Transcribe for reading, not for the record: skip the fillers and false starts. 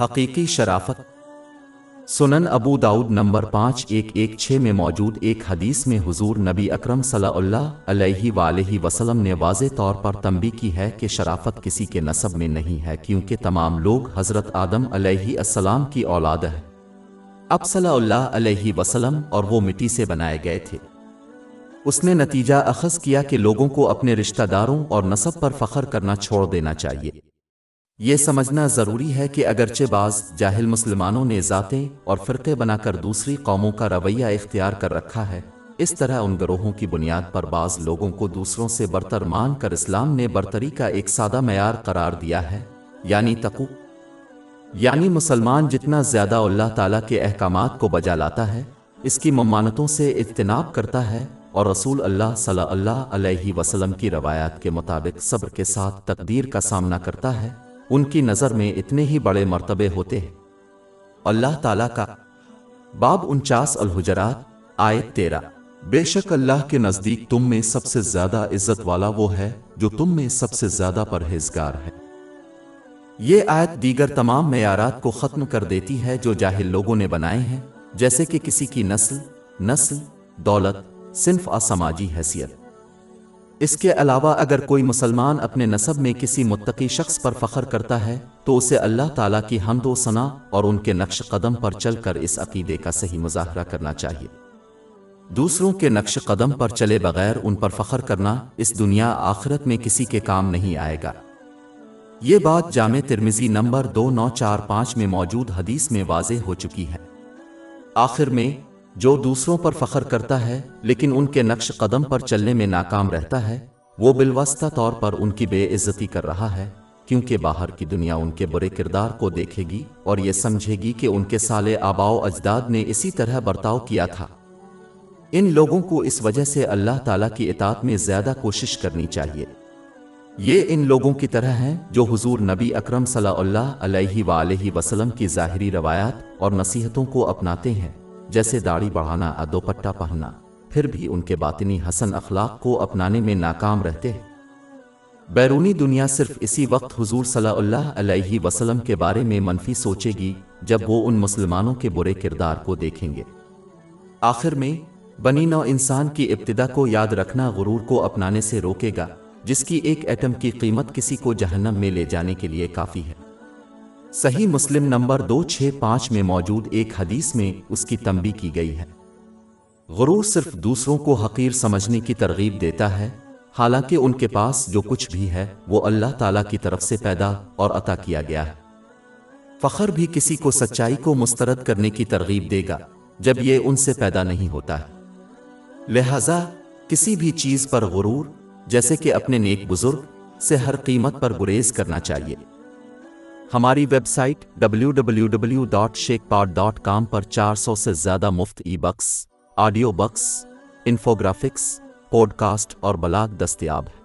حقیقی شرافت۔ سنن ابو داؤد نمبر 5116 میں موجود ایک حدیث میں حضور نبی اکرم صلی اللہ علیہ وآلہ وسلم نے واضح طور پر تنبیہ کی ہے کہ شرافت کسی کے نسب میں نہیں ہے، کیونکہ تمام لوگ حضرت آدم علیہ السلام کی اولاد ہیں۔ اب صلی اللہ علیہ وسلم اور وہ مٹی سے بنائے گئے تھے۔ اس نے نتیجہ اخذ کیا کہ لوگوں کو اپنے رشتہ داروں اور نسب پر فخر کرنا چھوڑ دینا چاہیے۔ یہ سمجھنا ضروری ہے کہ اگرچہ بعض جاہل مسلمانوں نے ذاتیں اور فرقے بنا کر دوسری قوموں کا رویہ اختیار کر رکھا ہے، اس طرح ان گروہوں کی بنیاد پر بعض لوگوں کو دوسروں سے برتر مان کر اسلام نے برتری کا ایک سادہ معیار قرار دیا ہے، یعنی تقوی۔ یعنی مسلمان جتنا زیادہ اللہ تعالیٰ کے احکامات کو بجا لاتا ہے، اس کی ممانعتوں سے اجتناب کرتا ہے اور رسول اللہ صلی اللہ علیہ وسلم کی روایات کے مطابق صبر کے ساتھ تقدیر کا سامنا کرتا ہے، ان کی نظر میں اتنے ہی بڑے مرتبے ہوتے ہیں۔ اللہ تعالیٰ کا باب 49 الحجرات آیت 13۔ بے شک اللہ کے نزدیک تم میں سب سے زیادہ عزت والا وہ ہے جو تم میں سب سے زیادہ پرہیزگار ہے۔ یہ آیت دیگر تمام معیارات کو ختم کر دیتی ہے جو جاہل لوگوں نے بنائے ہیں، جیسے کہ کسی کی نسل، دولت، صنف اور سماجی حیثیت۔ اس کے علاوہ اگر کوئی مسلمان اپنے نسب میں کسی متقی شخص پر فخر کرتا ہے تو اسے اللہ تعالیٰ کی حمد و ثنا اور ان کے نقش قدم پر چل کر اس عقیدے کا صحیح مظاہرہ کرنا چاہیے۔ دوسروں کے نقش قدم پر چلے بغیر ان پر فخر کرنا اس دنیا آخرت میں کسی کے کام نہیں آئے گا۔ یہ بات جامع ترمذی نمبر 2945 میں موجود حدیث میں واضح ہو چکی ہے۔ آخر میں جو دوسروں پر فخر کرتا ہے لیکن ان کے نقش قدم پر چلنے میں ناکام رہتا ہے، وہ بالواسطہ طور پر ان کی بے عزتی کر رہا ہے، کیونکہ باہر کی دنیا ان کے برے کردار کو دیکھے گی اور یہ سمجھے گی کہ ان کے سالے آباء و اجداد نے اسی طرح برتاؤ کیا تھا۔ ان لوگوں کو اس وجہ سے اللہ تعالیٰ کی اطاعت میں زیادہ کوشش کرنی چاہیے۔ یہ ان لوگوں کی طرح ہیں جو حضور نبی اکرم صلی اللہ علیہ وآلہ وسلم کی ظاہری روایات اور نصیحتوں کو اپناتے ہیں، جیسے داڑھی بڑھانا، دوپٹہ پہننا، پھر بھی ان کے باطنی حسن اخلاق کو اپنانے میں ناکام رہتے ہیں۔ بیرونی دنیا صرف اسی وقت حضور صلی اللہ علیہ وسلم کے بارے میں منفی سوچے گی جب وہ ان مسلمانوں کے برے کردار کو دیکھیں گے۔ آخر میں بنی نوع انسان کی ابتدا کو یاد رکھنا غرور کو اپنانے سے روکے گا، جس کی ایک ایٹم کی قیمت کسی کو جہنم میں لے جانے کے لیے کافی ہے۔ صحیح مسلم نمبر 265 میں موجود ایک حدیث میں اس کی تنبیہ کی گئی ہے۔ غرور صرف دوسروں کو حقیر سمجھنے کی ترغیب دیتا ہے، حالانکہ ان کے پاس جو کچھ بھی ہے وہ اللہ تعالیٰ کی طرف سے پیدا اور عطا کیا گیا ہے۔ فخر بھی کسی کو سچائی کو مسترد کرنے کی ترغیب دے گا جب یہ ان سے پیدا نہیں ہوتا ہے۔ لہذا کسی بھی چیز پر غرور، جیسے کہ اپنے نیک بزرگ، سے ہر قیمت پر گریز کرنا چاہیے۔ ہماری ویب سائٹ www.sheikhpod.com پر 400 سے زیادہ مفت e books, audio books, infographics, podcast اور بلاگ دستیاب ہے۔